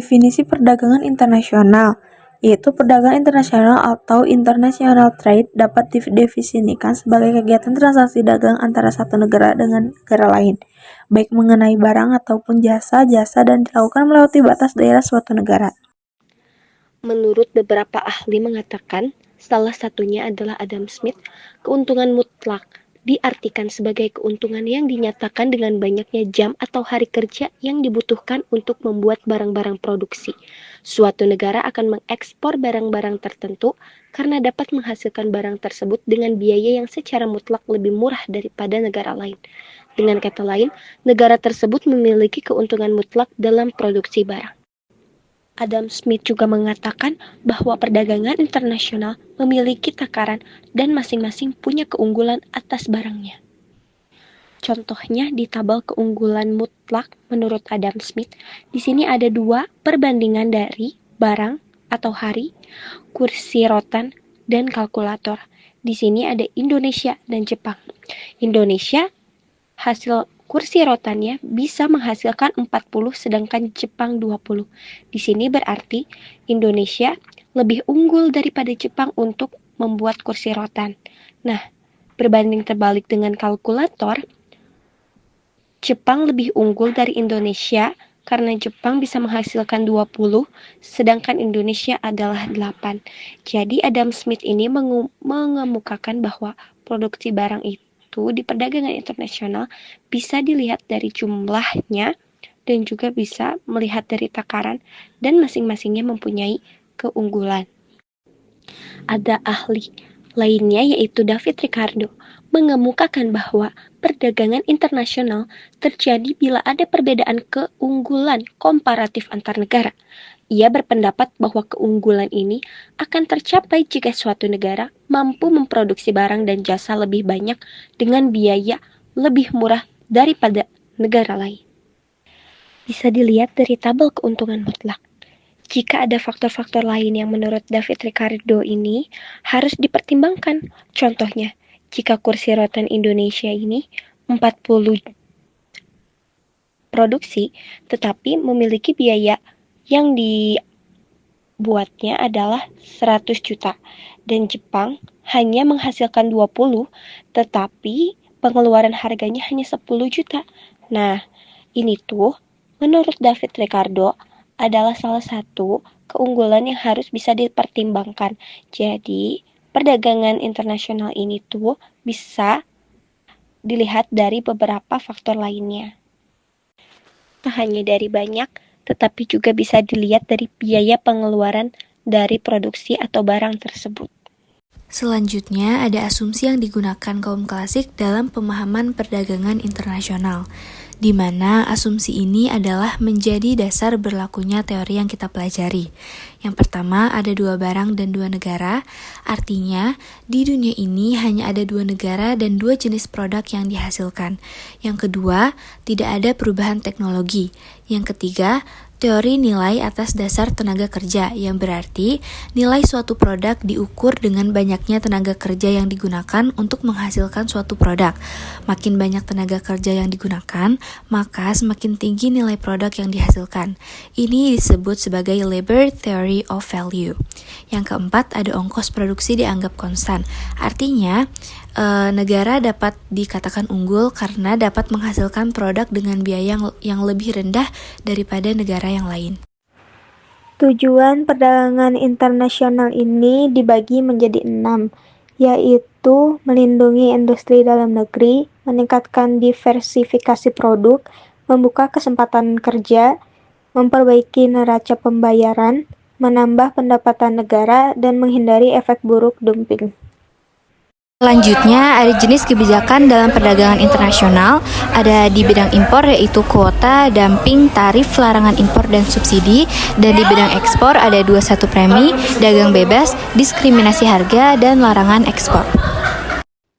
definisi perdagangan internasional, yaitu perdagangan internasional atau international trade dapat didefinisikan sebagai kegiatan transaksi dagang antara satu negara dengan negara lain, baik mengenai barang ataupun jasa dan dilakukan melewati batas daerah suatu negara. Menurut beberapa ahli mengatakan, salah satunya adalah Adam Smith, keuntungan mutlak diartikan sebagai keuntungan yang dinyatakan dengan banyaknya jam atau hari kerja yang dibutuhkan untuk membuat barang-barang produksi. Suatu negara akan mengekspor barang-barang tertentu karena dapat menghasilkan barang tersebut dengan biaya yang secara mutlak lebih murah daripada negara lain. Dengan kata lain, negara tersebut memiliki keuntungan mutlak dalam produksi barang. Adam Smith juga mengatakan bahwa perdagangan internasional memiliki takaran dan masing-masing punya keunggulan atas barangnya. Contohnya di tabel keunggulan mutlak menurut Adam Smith, di sini ada 2 perbandingan dari barang atau hari, kursi rotan, dan kalkulator. Di sini ada Indonesia dan Jepang. Indonesia hasil kursi rotannya bisa menghasilkan 40 sedangkan Jepang 20. Di sini berarti Indonesia lebih unggul daripada Jepang untuk membuat kursi rotan. Nah, berbanding terbalik dengan kalkulator, Jepang lebih unggul dari Indonesia karena Jepang bisa menghasilkan 20 sedangkan Indonesia adalah 8. Jadi Adam Smith ini mengemukakan bahwa produksi barang itu di perdagangan internasional bisa dilihat dari jumlahnya dan juga bisa melihat dari takaran dan masing-masingnya mempunyai keunggulan. Ada ahli lainnya yaitu David Ricardo mengemukakan bahwa perdagangan internasional terjadi bila ada perbedaan keunggulan komparatif antar negara. Ia berpendapat bahwa keunggulan ini akan tercapai jika suatu negara mampu memproduksi barang dan jasa lebih banyak dengan biaya lebih murah daripada negara lain. Bisa dilihat dari tabel keuntungan mutlak. Jika ada faktor-faktor lain yang menurut David Ricardo ini harus dipertimbangkan. Contohnya, jika kursi rotan Indonesia ini 40 produksi, tetapi memiliki biaya yang dibuatnya adalah 100 juta dan Jepang hanya menghasilkan 20 tetapi pengeluaran harganya hanya 10 juta. Nah, ini tuh menurut David Ricardo adalah salah satu keunggulan yang harus bisa dipertimbangkan. Jadi, perdagangan internasional ini tuh bisa dilihat dari beberapa faktor lainnya. Tak hanya dari banyak, tetapi juga bisa dilihat dari biaya pengeluaran dari produksi atau barang tersebut. Selanjutnya, ada asumsi yang digunakan kaum klasik dalam pemahaman perdagangan internasional, di mana asumsi ini adalah menjadi dasar berlakunya teori yang kita pelajari. Yang pertama, ada 2 barang dan 2 negara, artinya di dunia ini hanya ada 2 negara dan 2 jenis produk yang dihasilkan. Yang kedua, tidak ada perubahan teknologi. Yang ketiga, teori nilai atas dasar tenaga kerja, yang berarti nilai suatu produk diukur dengan banyaknya tenaga kerja yang digunakan untuk menghasilkan suatu produk. Makin banyak tenaga kerja yang digunakan, maka semakin tinggi nilai produk yang dihasilkan. Ini disebut sebagai labor theory of value. Yang keempat, ada ongkos produksi dianggap konstan. Artinya, negara dapat dikatakan unggul karena dapat menghasilkan produk dengan biaya yang lebih rendah daripada negara yang lain. Tujuan perdagangan internasional ini dibagi menjadi 6, yaitu melindungi industri dalam negeri, meningkatkan diversifikasi produk, membuka kesempatan kerja, memperbaiki neraca pembayaran, menambah pendapatan negara, dan menghindari efek buruk dumping. Selanjutnya, ada jenis kebijakan dalam perdagangan internasional, ada di bidang impor yaitu kuota, dumping, tarif, larangan impor dan subsidi, dan di bidang ekspor ada 21 premi, dagang bebas, diskriminasi harga, dan larangan ekspor.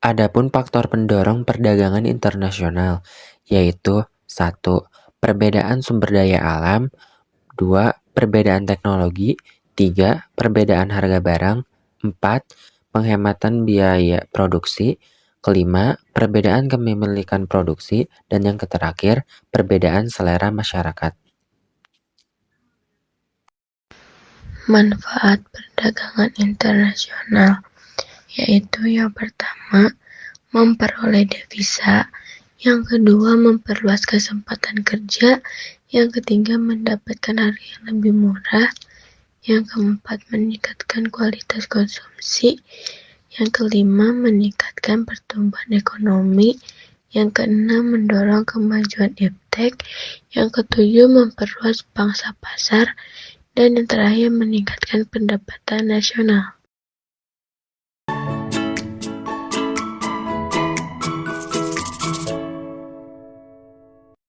Adapun faktor pendorong perdagangan internasional, yaitu 1. Perbedaan sumber daya alam, 2. Perbedaan teknologi, 3. Perbedaan harga barang, 4. Penghematan biaya produksi, kelima, perbedaan kepemilikan produksi, dan yang terakhir, perbedaan selera masyarakat. manfaat perdagangan internasional, yaitu yang pertama, memperoleh devisa, yang kedua, memperluas kesempatan kerja, yang ketiga, mendapatkan harga yang lebih murah, yang keempat, meningkatkan kualitas konsumsi, yang kelima, meningkatkan pertumbuhan ekonomi, yang keenam, mendorong kemajuan iptek, yang ketujuh, memperluas pangsa pasar, dan yang terakhir, meningkatkan pendapatan nasional.